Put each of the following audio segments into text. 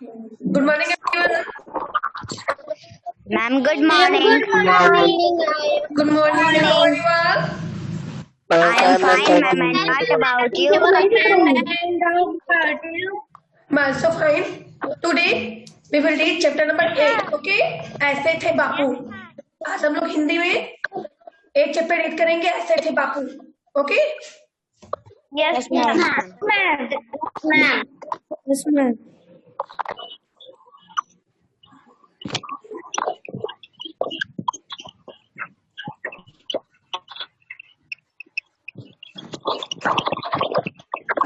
Good morning, everyone. Ma'am, good morning. Good morning. How are you all? I am fine, ma'am. And what about you? I'm also fine. Today we will read chapter number 8. Okay? ऐसे थे बापू. आज हम लोग हिंदी में एक chapter read करेंगे. ऐसे थे बापू. Okay? Yes, ma'am. Yes, ma'am.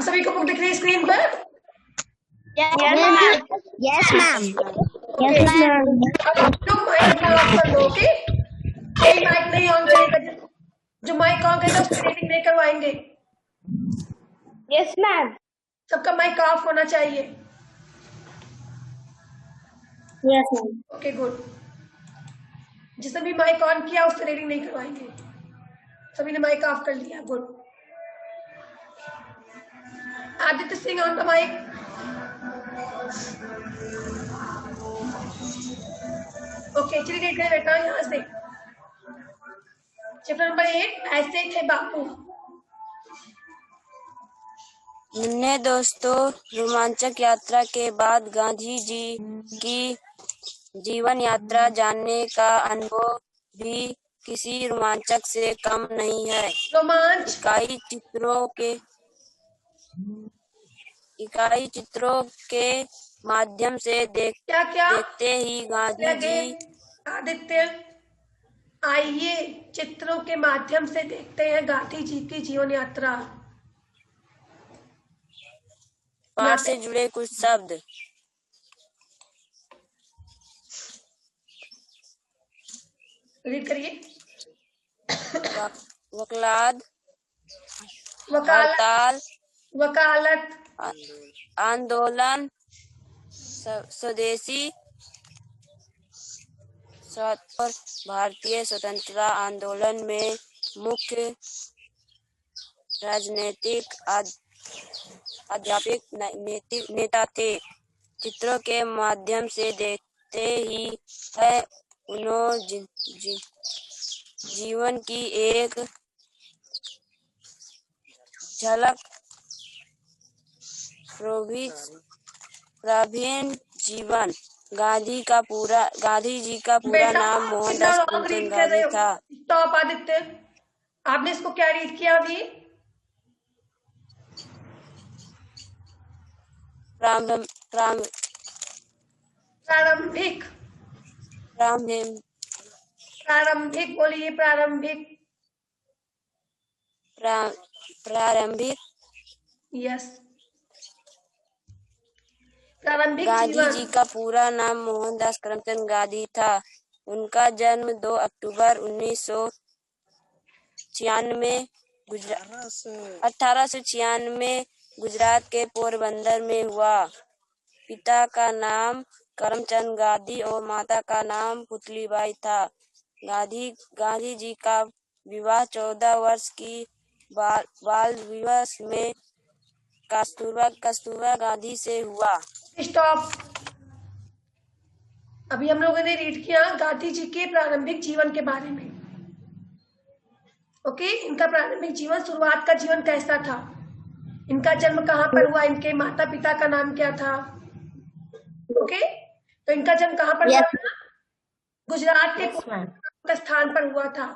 सभी को बुक दिख रही है स्क्रीन पर? Yes, ma'am. Yes, ma'am. Yes, ma'am. अब लोग माइक अपना ऑफ कर दो. ओके? कोई माइक नहीं ऑन करेगा. जो माइक ऑन करेगा उसको रीडिंग नहीं करवाएंगे. Yes, ma'am. सबका माइक ऑफ होना चाहिए. Yes, ma'am. Okay good. जिसने भी माइक ऑन किया उससे रीडिंग नहीं करवाएंगे. सभी ने माइक ऑफ कर लिया. Good. Aditya Singh on the mic. Okay चलिए रीड करें बेटा. यहाँ से चैप्टर नंबर 8. ऐसे थे बापू. मुन्ने दोस्तों, रोमांचक यात्रा के बाद गांधी जी की जीवन यात्रा जानने का अनुभव भी किसी रोमांचक से कम नहीं है. रोमांच. इकाई चित्रों के माध्यम से देखते ही गांधी जी. आदित्य, आइए चित्रों के माध्यम से देखते हैं गांधी जी की जीवन यात्रा. पाठ से जुड़े कुछ शब्द. रीड करिए. वकालत, वकालत, वकालत, आंदोलन, स्वदेशी और भारतीय स्वतंत्रता आंदोलन में मुख्य राजनीतिक आध्यात्मिक नेता थे. चित्रों के माध्यम से देखते ही है उन्होंने जीवन की एक झलक प्रवीण जीवन. गांधी जी का पूरा नाम मोहनदास करमचंद गांधी था. स्टॉप आदित्य. आपने इसको क्या रीड किया अभी? प्रारंभिक. प्रारंभिक बोलिए. प्रारंभिक. यस. प्रारंभिक. गांधी जी का पूरा नाम मोहनदास करमचंद गांधी था. उनका जन्म 2 अक्टूबर 1896 गुजरात के पोरबंदर में हुआ. पिता का नाम करमचंद गांधी और माता का नाम पुतलीबाई था. गांधी जी का विवाह 14 वर्ष की बाल विवाह में कस्तूरबा गांधी से हुआ. स्टॉप. अभी हम लोगों ने रीड किया गांधी जी के प्रारंभिक जीवन के बारे में. ओके. इनका प्रारंभिक जीवन, शुरुआत का जीवन कैसा था, इनका जन्म कहाँ पर हुआ, इनके माता पिता का नाम क्या था. ओके. तो इनका जन्म कहाँ पर हुआ था? गुजरात के स्थान पर हुआ था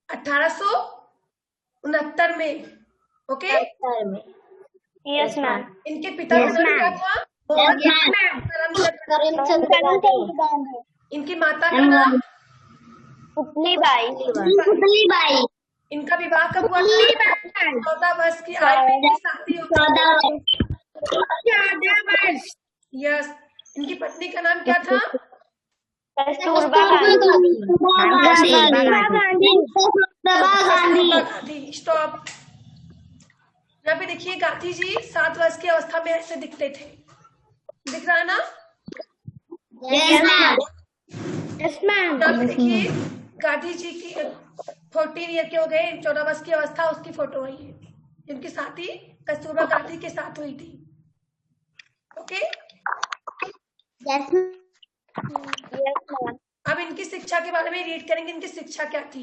1869 में. ओके. Yes, ma'am. इनके पिता का नाम क्या था? करमचंद गांधी. इनकी माता का नाम पुतलीबाई. इनका विवाह कब हुआ था? 14 वर्ष की आयु में शादी हुई. यस. इनकी पत्नी का नाम क्या था? कस्तूरबा गांधी. स्टॉप. यहाँ पे देखिए गांधी जी 7 वर्ष की अवस्था में ऐसे दिखते थे. दिख रहा है ना? Yes, ma'am. यहाँ पे देखिए गांधी जी की 14 ईयर के हो गए, 14 वर्ष की अवस्था, उसकी फोटो है ये, जिनकी शादी कस्तूरबा गांधी के साथ हुई थी. ओके. Yes, ma'am. अब इनकी शिक्षा के बारे में रीड करेंगे, इनकी शिक्षा क्या थी,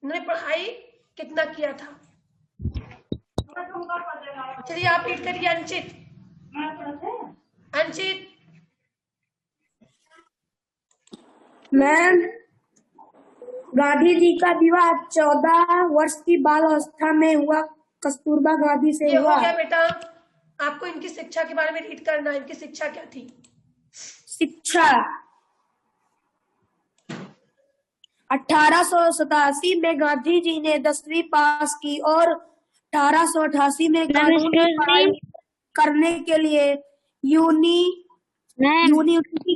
इन्होंने पढ़ाई कितना किया था। चलिए आप रीड करिए अंचित। अंचित। मैम, गांधी जी का विवाह 14 वर्ष की बाल अवस्था में हुआ, कस्तूरबा गांधी से ये हो हुआ। गया बेटा। आपको इनकी शिक्षा के बारे में रीड करना है, इनकी शिक्षा क्या थी। शिक्षा 1887 में गांधी जी ने 10वीं पास की और 1888 में कानून की पढ़ाई करने के लिए यूनिवर्सिटी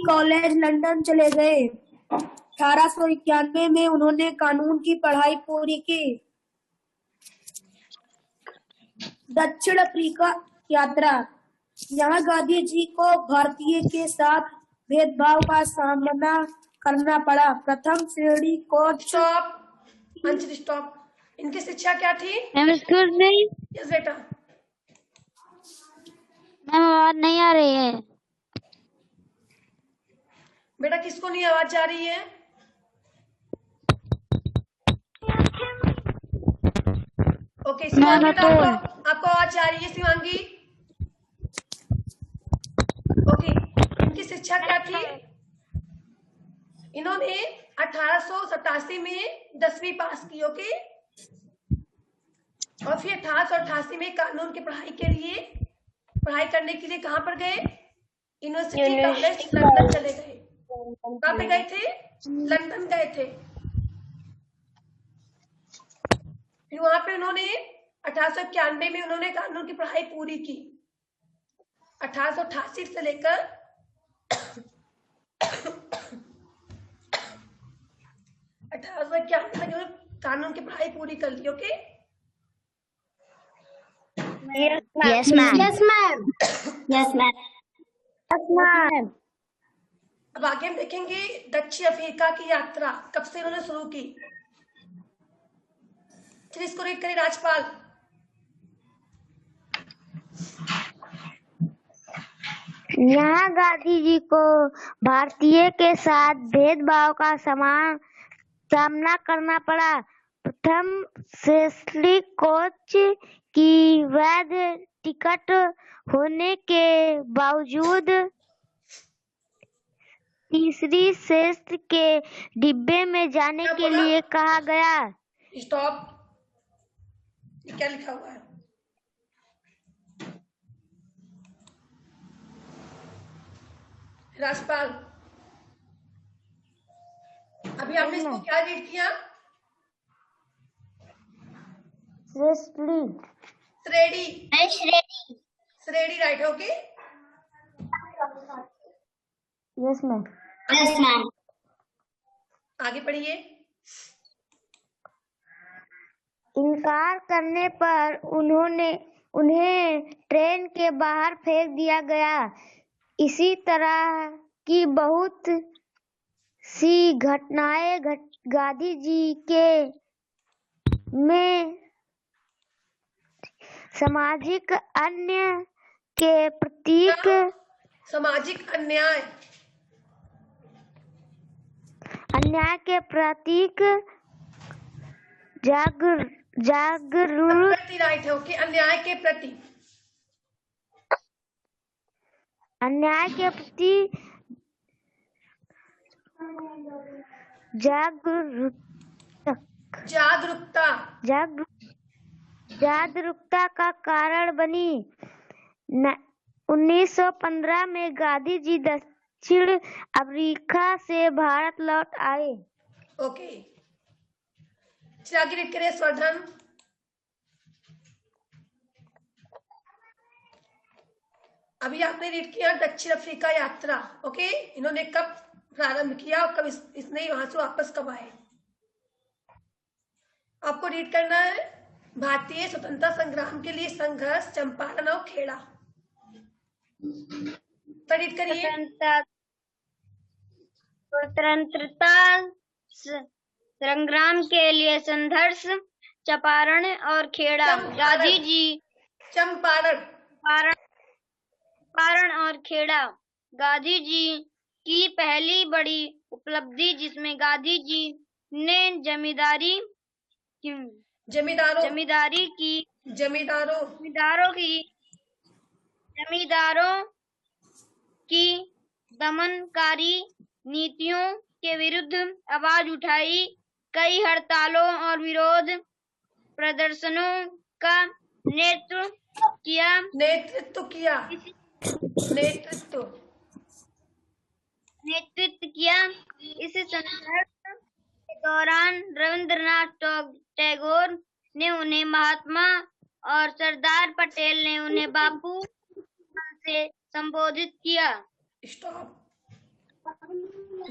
कॉलेज लंदन चले गए। 1891 में उन्होंने कानून की पढ़ाई पूरी की। दक्षिण अफ्रीका यात्रा, यहाँ गांधी जी को भारतीय के साथ भेदभाव का सामना करना पड़ा। प्रथम श्रेणी कोच। Stop Anchit, stop. इनकी शिक्षा क्या थी। Excuse me. यस बेटा। मैम आवाज नहीं आ रही है। बेटा किसको नहीं आवाज जा रही है। ओके शिवांगी, बेटा आपको आवाज आ रही है शिवांगी। ओके, इनकी शिक्षा क्या थी। इन्होंने 1887 में 10वीं पास की। ओके, और फिर 1888 में कानून की पढ़ाई करने के लिए कहां पर गए। यूनिवर्सिटी कॉलेज लंदन चले गए। कहां पे गए थे, लंदन गए थे। फिर वहां पे उन्होंने 1891 में उन्होंने कानून की पढ़ाई पूरी की। 1888 से लेकर 1891 में कानून की पढ़ाई पूरी कर ली। Okay, yes ma'am. Yes ma'am. Yes ma'am. अब आगे हम देखेंगे दक्षिण अफ्रीका की यात्रा कब से उन्होंने शुरू की। चलिए इसको रीड करें राजपाल। यहाँ गांधी जी को भारतीय के साथ भेदभाव का सामना करना पड़ा। प्रथम श्रेणी कोच की वैध टिकट होने के बावजूद तीसरी श्रेणी के डिब्बे में जाने के लिए कहा गया। स्टॉप, ये क्या लिखा हुआ है। राजपाल, अभी आपने इसको क्या रीड किया। श्रेणी right. Okay, yes ma'am. Yes ma'am. आगे पढ़िए। इनकार करने पर उन्हें ट्रेन के बाहर फेंक दिया गया। इसी तरह की बहुत सी घटनाएं गांधी जी के में सामाजिक अन्याय के प्रतीक अन्याय के प्रति जागरूकता का कारण बनी। 1915 में गांधी जी दक्षिण अफ्रीका से भारत लौट आए। ओके, चलिए आगे रीड करें स्वरधन। अभी आपने रीड किया दक्षिण अफ्रीका यात्रा। ओके, इन्होंने कब प्रारंभ किया और कब इसने वहां से वापस कब आए। आपको रीड करना है भारतीय स्वतंत्रता संग्राम के लिए संघर्ष, चंपारण और खेड़ा। तो रीड करिए। स्वतंत्रता संग्राम के लिए संघर्ष, चंपारण और खेड़ा। गांधी जी चंपारण और खेड़ा। गांधी जी की पहली बड़ी उपलब्धि जिसमें गांधी जी ने जमींदारी जमींदारों जमींदारी की जमींदारों जमींदारों की दमनकारी नीतियों के विरुद्ध आवाज उठाई। कई हड़तालों और विरोध प्रदर्शनों का नेतृत्व किया। नेतृत्व इस संघर्ष के दौरान रविंद्रनाथ टैगोर ने उन्हें महात्मा और सरदार पटेल ने उन्हें बापू से संबोधित किया। स्टॉप।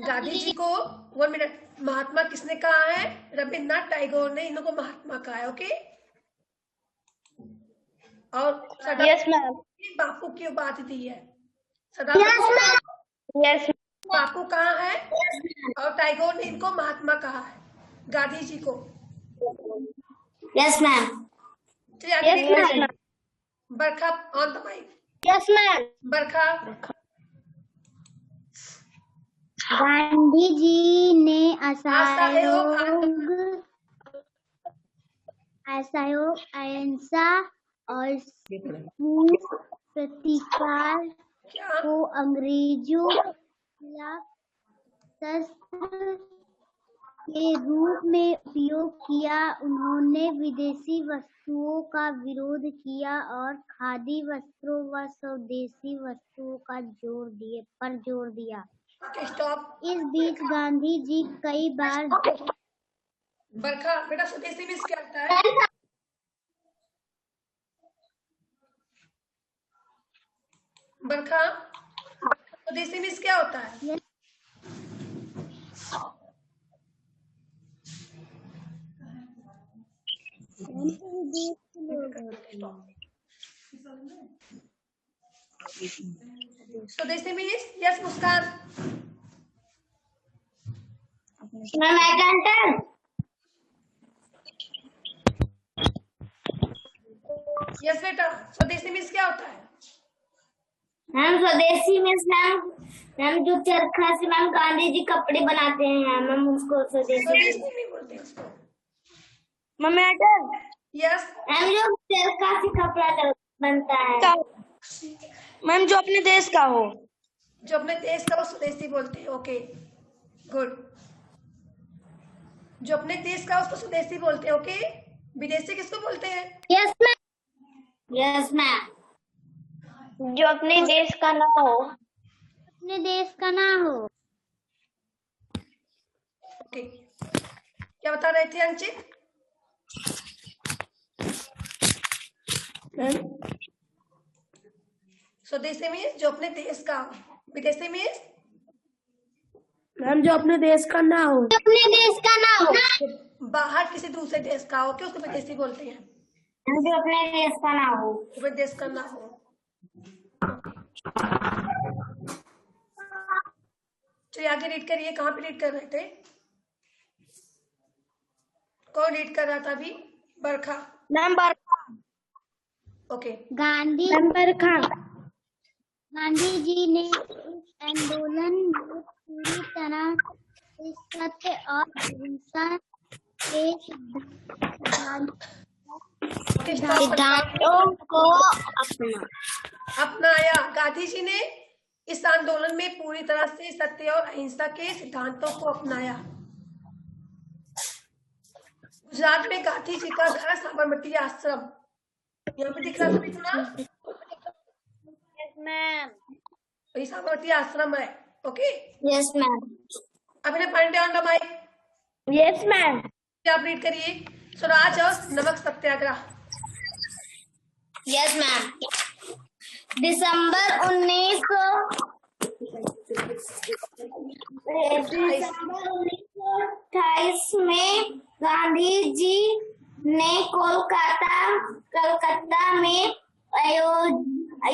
गांधी जी को 1 मिनट महात्मा किसने कहा है? रविन्द्रनाथ टैगोर ने इनको महात्मा कहा है। ओके। और सरदार बापू की उपाधि दी है। सरदार बापू कहाँ है? और टैगोर ने इनको महात्मा कहा है, गांधी जी को। Yes ma'am. Barkha on the mic. Yes ma'am. Barkha. Gandhi ji ने असहयोग अहिंसा और प्रतिकार को अंग्रेजों के खिलाफ शस्त्र के रूप में उपयोग किया। उन्होंने विदेशी वस्तुओं का विरोध किया और खादी वस्त्रों व स्वदेशी वस्तुओं का जोर दिया। स्टॉप। इस बीच गांधी जी कई बार बरखा बेटा स्वदेशी मीन्स क्या होता है? बरखा स्वदेशी मीन्स क्या होता है? स्वदेशी मीन्स यस मुस्कान। यस बेटा स्वदेशी मीन्स क्या होता है? मैम स्वदेशी मीन्स मैम जो चरखा से मैम गांधी जी कपड़े बनाते हैं मैम, उसको स्वदेशी नहीं बोलते उसको। यस मैम जो चरखा से कपड़ा बनता है मैम जो अपने देश का हो, वो स्वदेशी बोलते हैं। Okay good. जो अपने देश का उसको स्वदेशी बोलते हैं। ओके। विदेशी किसको बोलते हैं? Yes ma'am. Yes ma'am. जो अपने देश का ना हो। ओके। क्या बता रहे थे अंशित? स्वदेशी मीन्स जो अपने देश का हो। विदेशी मीन्स मैम जो अपने देश का ना हो। बाहर किसी दूसरे देश का हो, क्या उसको विदेशी बोलते हैं? जो अपने देश का ना हो। देश का ना हो। चलिए आगे रीड करिए। कहाँ पे रीड कर रहे थे? कौन रीड कर रहा था अभी? बरखा। मैम बरखा। ओके। गांधी जी ने इस आंदोलन में पूरी तरह से सत्य और अहिंसा के सिद्धांतों को अपनाया। गांधी जी ने इस आंदोलन में पूरी तरह से सत्य और अहिंसा के सिद्धांतों को अपनाया। गुजरात में गांधी जी का घर साबरमती आश्रम, यहाँ पे दिख रहा था सुना? वही साबरमती आश्रम है। Okay. Yes ma'am. Abhinay Pandey on the mic. Yes ma'am. आप रीड करिए स्वराज और नमक सत्याग्रह। Yes ma'am. दिसंबर 1928 में गांधी जी ने कलकत्ता में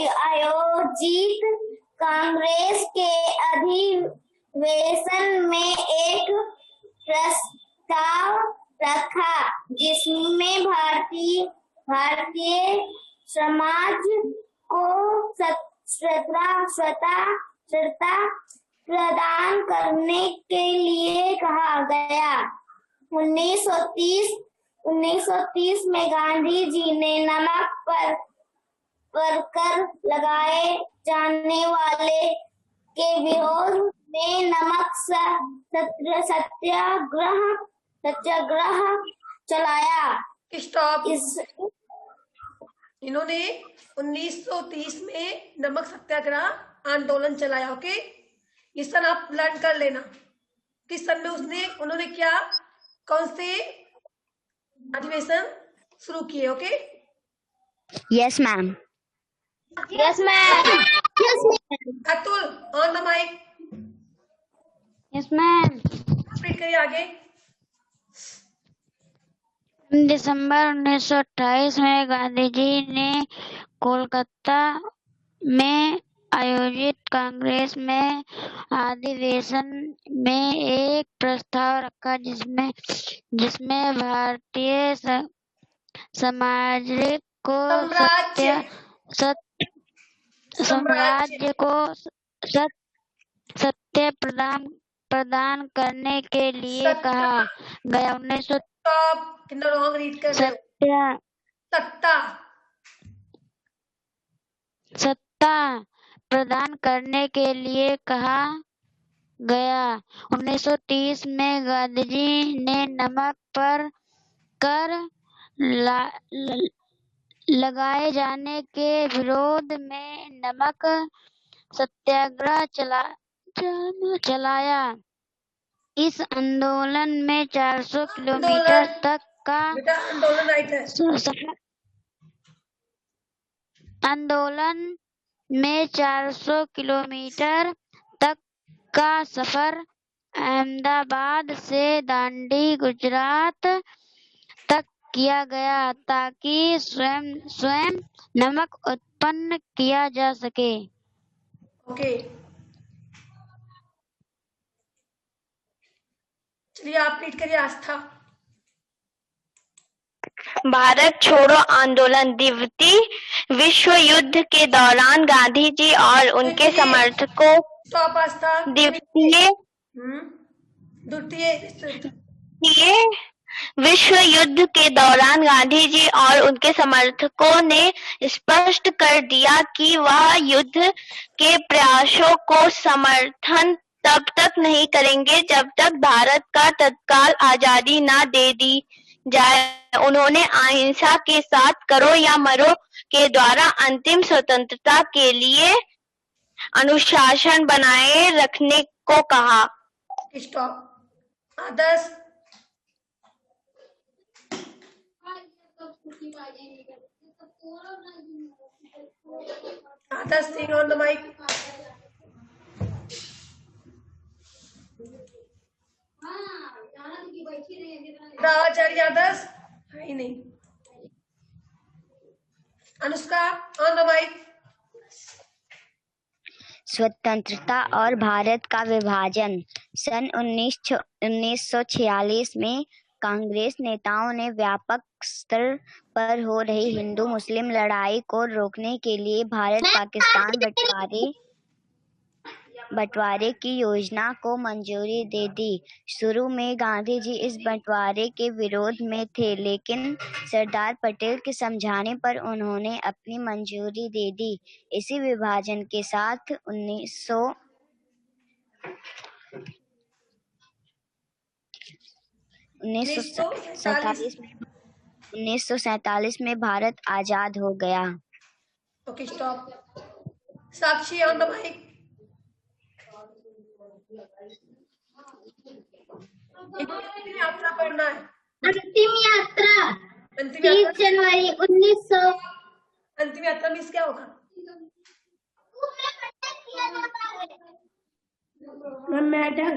आयोजित कांग्रेस के अधिवेशन में एक प्रस्ताव रखा जिसमें भारतीय समाज को स्वतंत्रता प्रदान करने के लिए कहा गया। 1930 में गांधी जी ने नमक पर कर लगाए जाने वाले के विरोध में नमक सत्याग्रह चलाया। स्टॉप। इन्होंने 1930 में नमक सत्याग्रह आंदोलन चलाया। ओके, ये सन आप लर्न कर लेना किस सन में उन्होंने क्या, कौन से अधिवेशन शुरू किए। Okay, yes ma'am. Yes ma'am. Atul on the mic. Yes ma'am. Repeat करिए आगे। दिसंबर 1928 में गांधी जी ने कोलकाता में आयोजित कांग्रेस में अधिवेशन में एक प्रस्ताव रखा जिसमें भारतीय साम्राज्य को सत्य प्रदान करने के लिए कहा गया। 1900 कितना रॉन्ग रीड कर रहे हो? सत्ता प्रदान करने के लिए कहा गया। 1930 में गांधी जी ने नमक पर कर लगाए जाने के विरोध में नमक सत्याग्रह चलाया। इस आंदोलन में 400 किलोमीटर तक का आंदोलन में 400 किलोमीटर तक का सफर अहमदाबाद से दांडी गुजरात तक किया गया ताकि स्वयं नमक उत्पन्न किया जा सके। ओके, चलिए आप रीड करिए आस्था। भारत छोड़ो आंदोलन द्वितीय विश्व युद्ध के दौरान गांधी जी और उनके समर्थकों द्वितीय विश्व युद्ध के दौरान गांधी जी और उनके समर्थकों ने स्पष्ट कर दिया कि वह युद्ध के प्रयासों को समर्थन तब तक नहीं करेंगे जब तक भारत का तत्काल आजादी न दे दी जाए। उन्होंने अहिंसा के साथ करो या मरो के द्वारा अंतिम स्वतंत्रता के लिए अनुशासन बनाए रखने को कहा। Adarsh Singh on the mic. राजाचार्य आदर्श है ही नहीं। Anushka on the mic. स्वतंत्रता और भारत का विभाजन। सन 1946 में कांग्रेस नेताओं ने व्यापक स्तर पर हो रही हिंदू मुस्लिम लड़ाई को रोकने के लिए भारत पाकिस्तान बंटवारे की योजना को मंजूरी दे दी। शुरू में गांधी जी इस बंटवारे के विरोध में थे, लेकिन सरदार पटेल के समझाने पर उन्होंने अपनी मंजूरी दे दी। इसी विभाजन के साथ 1947 में भारत आजाद हो गया। Okay, stop. Sakshi on the mic. यात्रा पढ़ना है। अंतिम यात्रा 30 जनवरी 1900। अंतिम यात्रा मीन्स क्या होगा? मैडम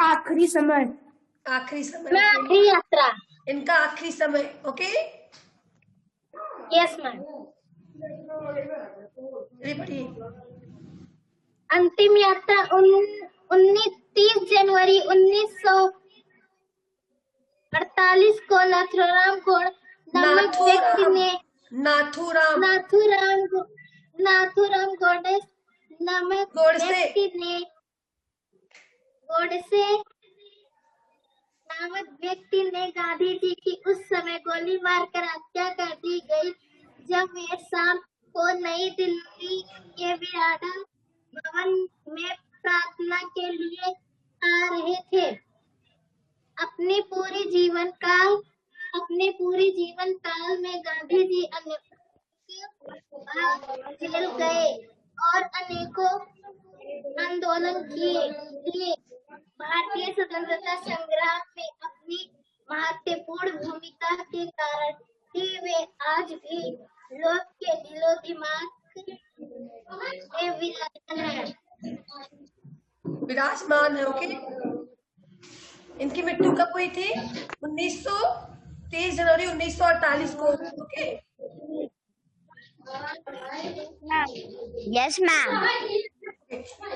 आखिरी समय। आखिरी समय, आखिरी यात्रा, इनका आखिरी समय। Okay, yes ma'am. रिपीट। अंतिम यात्रा 30 जनवरी 1948 को नाथूराम गोड़ नामक व्यक्ति ने नाथुराम नामक गोडसे व्यक्ति ने गांधी जी की उस समय गोली मारकर हत्या कर दी गई जब वे शाम को नई दिल्ली के विराट भवन में प्रार्थना के लिए आ रहे थे। अपने पूरे जीवन काल में गांधी जी जेल गए और अनेकों आंदोलन किए। भारतीय स्वतंत्रता संग्राम में अपनी महत्वपूर्ण भूमिका के कारण ही वे आज भी लोग के दिलो दिमाग में विराजमान है। ओके, इनकी मृत्यु कब हुई थी? 23 जनवरी 1948 को। Okay, yes ma'am.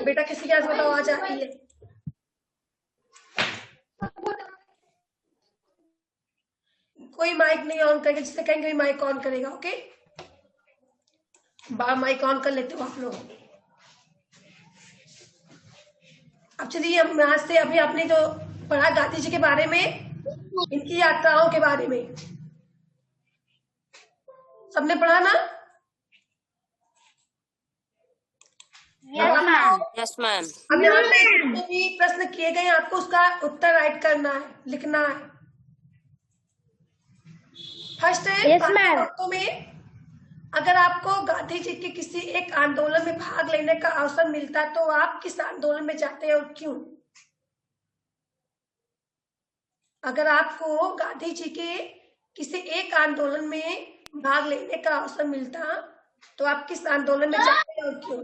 बेटा किसी के आवाज आवाज आ रही है? कोई माइक नहीं ऑन करेगा, जिससे कहेंगे माइक ऑन करेगा। ओके, माइक ऑन कर लेते हो आप लोग। अब चलिए, हम यहाँ से अभी आपने जो पढ़ा गांधी जी के बारे में, इनकी यात्राओं के बारे में सबने पढ़ा ना? Yes ma'am. अब यहाँ पे जो भी प्रश्न किए गए आपको उसका उत्तर राइट करना है, लिखना है। फर्स्ट है, वास्तव में अगर आपको गांधी जी के किसी एक आंदोलन में भाग लेने का अवसर मिलता तो आप किस आंदोलन में जाते हैं और क्यों? अगर आपको गांधी जी के किसी एक आंदोलन में भाग लेने का अवसर मिलता तो आप किस आंदोलन में जाते हैं और क्यों?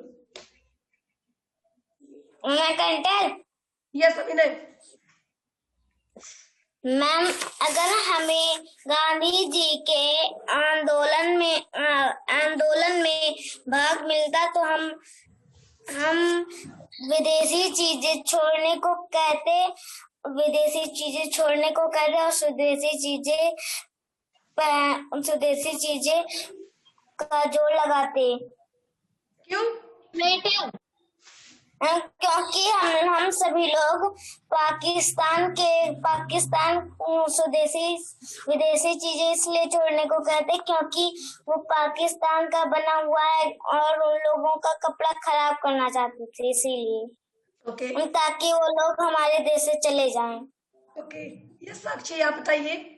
यस अभिनय। मैम, अगर हमें गांधी जी के आंदोलन में भाग मिलता तो हम विदेशी चीजें छोड़ने को कहते और स्वदेशी चीजें का जोर लगाते। क्यों? क्योंकि हम सभी लोग पाकिस्तान विदेशी चीजें इसलिए छोड़ने को कहते क्योंकि वो पाकिस्तान का बना हुआ है और उन लोगों का कपड़ा खराब करना चाहते थे, इसीलिए। ओके, ताकि वो लोग हमारे देश से चले जाएं। ओके, ये साक्षी आप बताइए।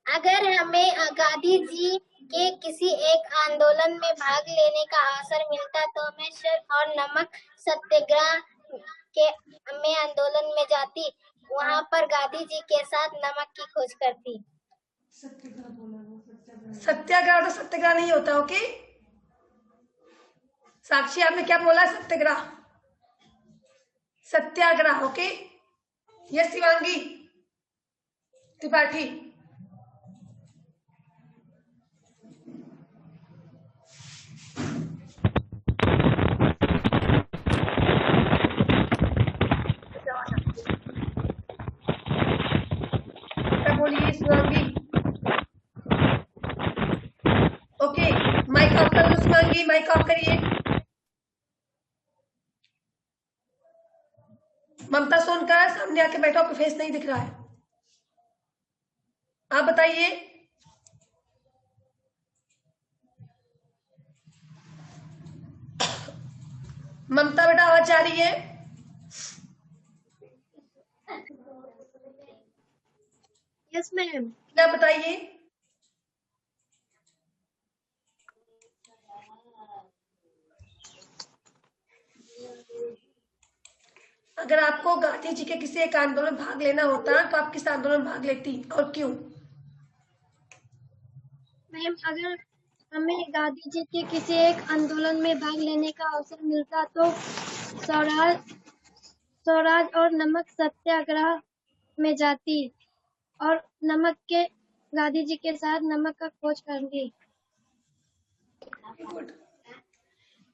अगर हमें गांधी जी के किसी एक आंदोलन में भाग लेने का अवसर मिलता तो मैं शर और नमक सत्याग्रह में आंदोलन में जाती। वहां पर गांधी जी के साथ नमक की खोज करती। सत्याग्रह तो सत्याग्रह नहीं होता। ओके साक्षी, आपने क्या बोला? सत्याग्रह, सत्याग्रह। Okay, yes Shivangi Tripathi. बोलिए शिवांगी। ओके, माइक ऑफ कर लो शिवांगी, माइक ऑफ करिए। ममता सोनकर सामने आके बैठो, आपका फेस नहीं दिख रहा है। आप बताइए। ममता बेटा आवाज जा रही है? Yes ma'am. क्या बताइए? अगर आपको गांधी जी के किसी एक आंदोलन में भाग लेना होता तो आप किस आंदोलन में भाग लेती और क्यों? मैम, अगर हमें गांधी जी के किसी एक आंदोलन में भाग लेने का अवसर मिलता तो स्वराज और नमक सत्याग्रह में जाती और गांधी जी के साथ नमक का खोज करती।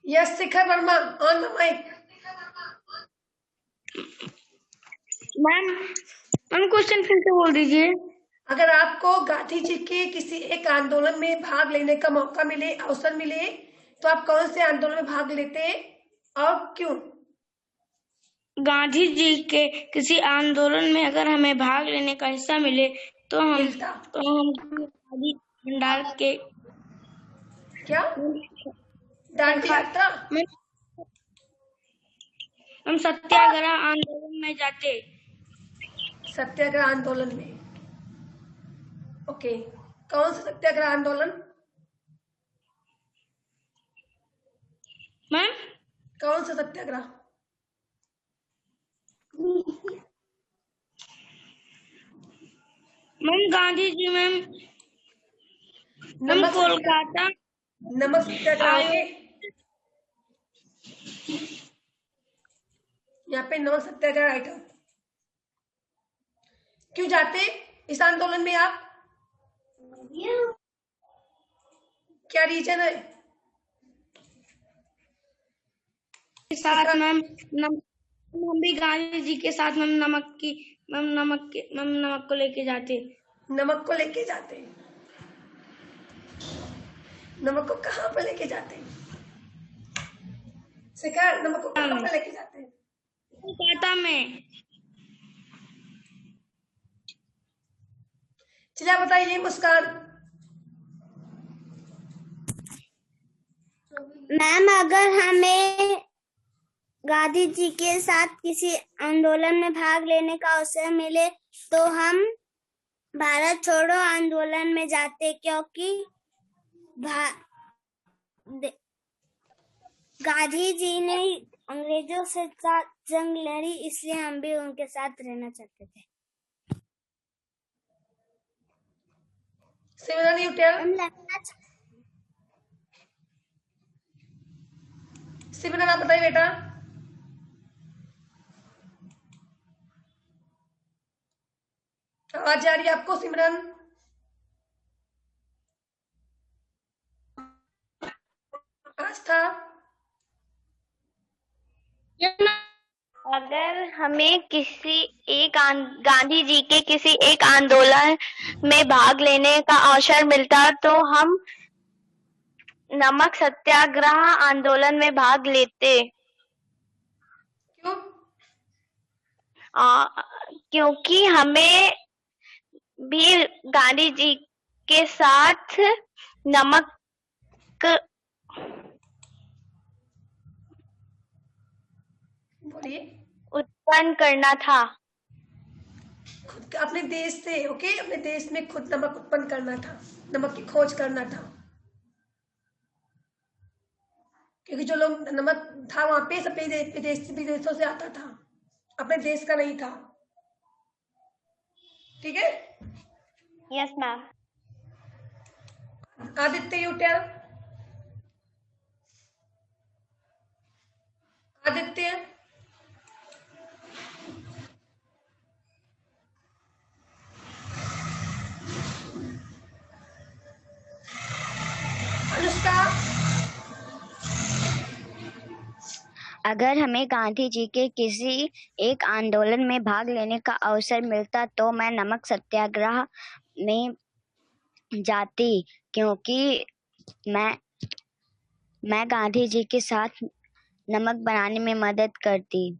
Yes Shikhar Verma, on the mic. Ma'am question फिर से बोल दीजिए। अगर आपको गांधी जी के किसी एक आंदोलन में भाग लेने का मौका मिले, अवसर मिले, तो आप कौन से आंदोलन में भाग लेते और क्यों? गांधी जी के किसी आंदोलन में अगर हमें भाग लेने का हिस्सा मिले तो हम मिलता आदि भंडार के क्या? डांडी यात्रा? हम सत्याग्रह आंदोलन में जाते। सत्याग्रह आंदोलन में, ओके। कौन सा सत्याग्रह आंदोलन? मैम कौन सा सत्याग्रह? मैम गांधी जी मैम हम कोलकाता नमक सत्याग्रह। ओके, यहाँ पे नमक सत्याग्रह राइट है। क्यों जाते इस आंदोलन में आप? क्या रीजन है? साथ मैम हम भी गांधी जी के साथ मैम नमक को लेके जाते। नमक को लेके जाते? नमक को कहाँ पर लेके जाते? शिखर, नमक को कहाँ पर लेके जाते? कोलकाता में। चलिए बताइए मुस्कान। मैम अगर हमें गांधी जी के साथ किसी आंदोलन में भाग लेने का अवसर मिले तो हम भारत छोड़ो आंदोलन में जाते, क्योंकि गांधी जी ने अंग्रेजों से जंग लड़ी, इसलिए हम भी उनके साथ रहना चाहते थे। सिमरन यू टेल। सिमरन आप बताइए बेटा। आवाज आ रही है आपको सिमरन? आस्था? अगर हमें गांधी जी के किसी एक आंदोलन में भाग लेने का अवसर मिलता तो हम नमक सत्याग्रह आंदोलन में भाग लेते। क्यों? क्योंकि हमें भी गांधी जी के साथ नमक बोलिए। उत्पन्न करना था। खुद अपने देश से, ओके, अपने देश में खुद नमक उत्पन्न करना था, नमक की खोज करना था। क्योंकि जो लोग नमक था वहां पे सब विदेशों से आता था, अपने देश का नहीं था। ठीक है? Yes ma'am. Aditya you tell. Aditya? Anushka? अगर हमें गांधी जी के किसी एक आंदोलन में भाग लेने का अवसर मिलता तो मैं नमक सत्याग्रह में जाती, क्योंकि मैं गांधी जी के साथ नमक बनाने में मदद करती।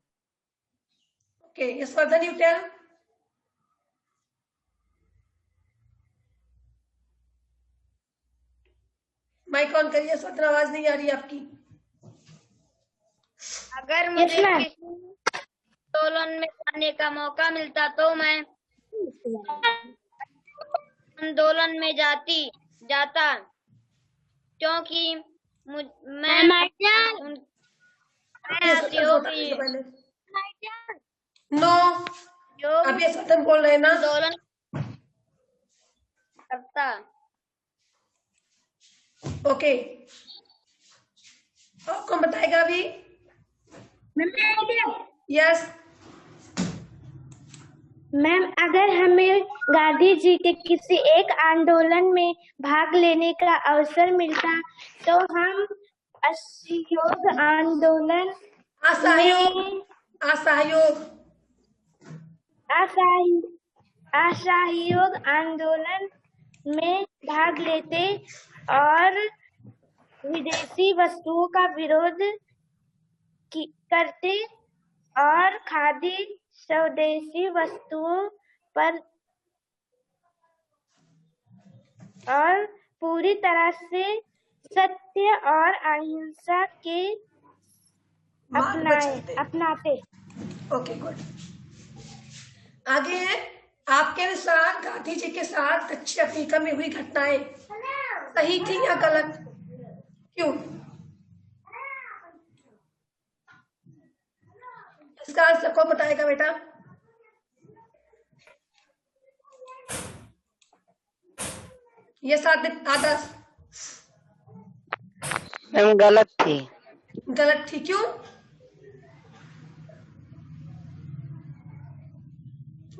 Okay, Yashvardhan you tell. Mic on करिए, यशवर्धन, आवाज नहीं आ रही आपकी। अगर मुझे किसी आंदोलन में जाने का मौका मिलता तो मैं आंदोलन में जाता, क्योंकि मैं नो, अभी यशवर्धन बोल रहे हैं ना। आंदोलन करता। ओके, और कौन बताएगा अभी? यस मैम अगर हमें गांधी जी के किसी एक आंदोलन में भाग लेने का अवसर मिलता तो हम असहयोग आंदोलन असहयोग आंदोलन में भाग लेते और विदेशी वस्तुओं का विरोध करते और खादी स्वदेशी वस्तुओं पर और पूरी तरह से सत्य और अहिंसा के अपनाते। Okay, good. आगे है, आपके अनुसार गांधी जी के साथ दक्षिण अफ्रीका में हुई घटनाएं सही थी या गलत? क्यों? इसका आंसर कौन बताएगा बेटा? ये आदर्श। गलत थी। गलत थी, क्यों?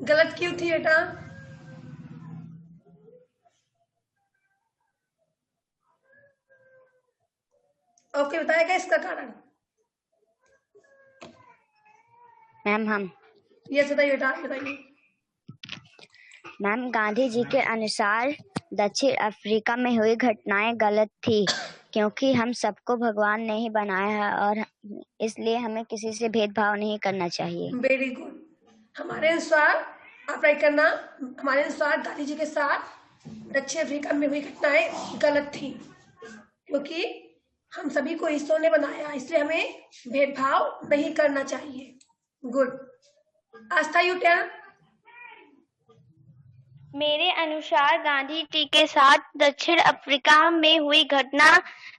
गलत क्यों थी बेटा? ओके, बताएगा इसका कारण? मैम हम ये बताइए बेटा, बताइए। मैम, गांधी जी के अनुसार दक्षिण अफ्रीका में हुई घटनाएं गलत थी क्योंकि हम सबको भगवान ने ही बनाया है और इसलिए हमें किसी से भेदभाव नहीं करना चाहिए। Very good. हमारे अनुसार, आप राइट करना, हमारे अनुसार गांधी जी के साथ दक्षिण अफ्रीका में हुई घटनाएं गलत थी क्योंकि हम सभी को ईश्वर ने बनाया, इसलिए हमें भेदभाव नहीं करना चाहिए। गुड। Aastha, you tell. मेरे अनुसार गांधी जी के साथ दक्षिण अफ्रीका में हुई घटना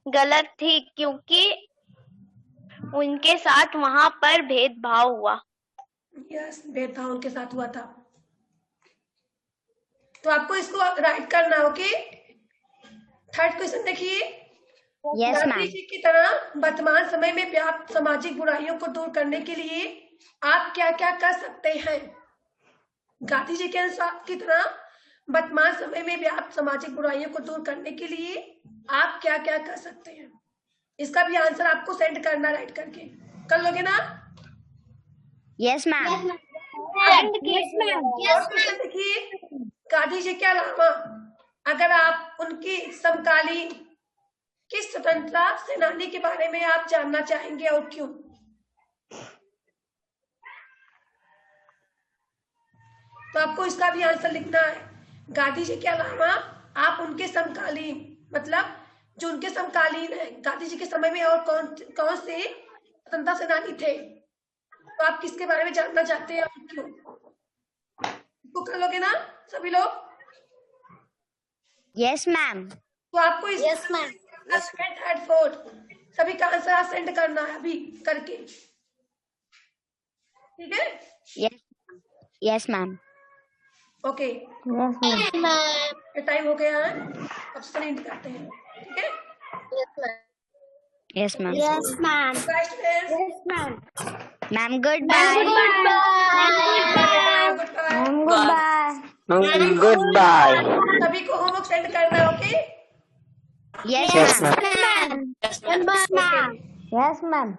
गलत थी क्योंकि उनके साथ वहां पर भेदभाव हुआ। यस, भेदभाव उनके साथ हुआ था। तो आपको इसको राइट करना। ओके, थर्ड क्वेश्चन देखिए। Yes Gandhi ma'am. जी की तरह वर्तमान समय में व्याप्त सामाजिक बुराइयों को दूर करने के लिए आप क्या क्या कर सकते हैं? गांधी जी के अनुसार की तरह वर्तमान समय में व्याप्त सामाजिक बुराइयों को दूर करने के लिए आप क्या क्या कर सकते हैं? इसका भी आंसर आपको सेंड करना राइट करके। कर लोगे ना? Yes ma'am. और क्वेश्चन देखिए। गांधी जी के अलावा अगर आप उनकी समकालीन किस स्वतंत्रता सेनानी के बारे में आप जानना चाहेंगे और क्यों? तो आपको इसका भी आंसर लिखना है। गांधी जी के अलावा आप उनके समकालीन, मतलब जो उनके समकालीन है, गांधी जी के समय में और कौन कौन से स्वतंत्रता सेनानी थे, तो आप किसके बारे में जानना चाहते हैं और क्यों? इसको कर लोगे ना सभी लोग? Yes ma'am. तो आपको इस थर्ड फोर्थ सभी का आंसर आप सेंड करना है अभी करके, ठीक है? Yes ma'am. ओके, टाइम हो गया है, अब सेंड करते हैं, ठीक है? Yes ma'am. Ma'am, good bye. Good bye. सभी को होमवर्क सेंड करना है, okay? Yes ma'am. Yes ma'am.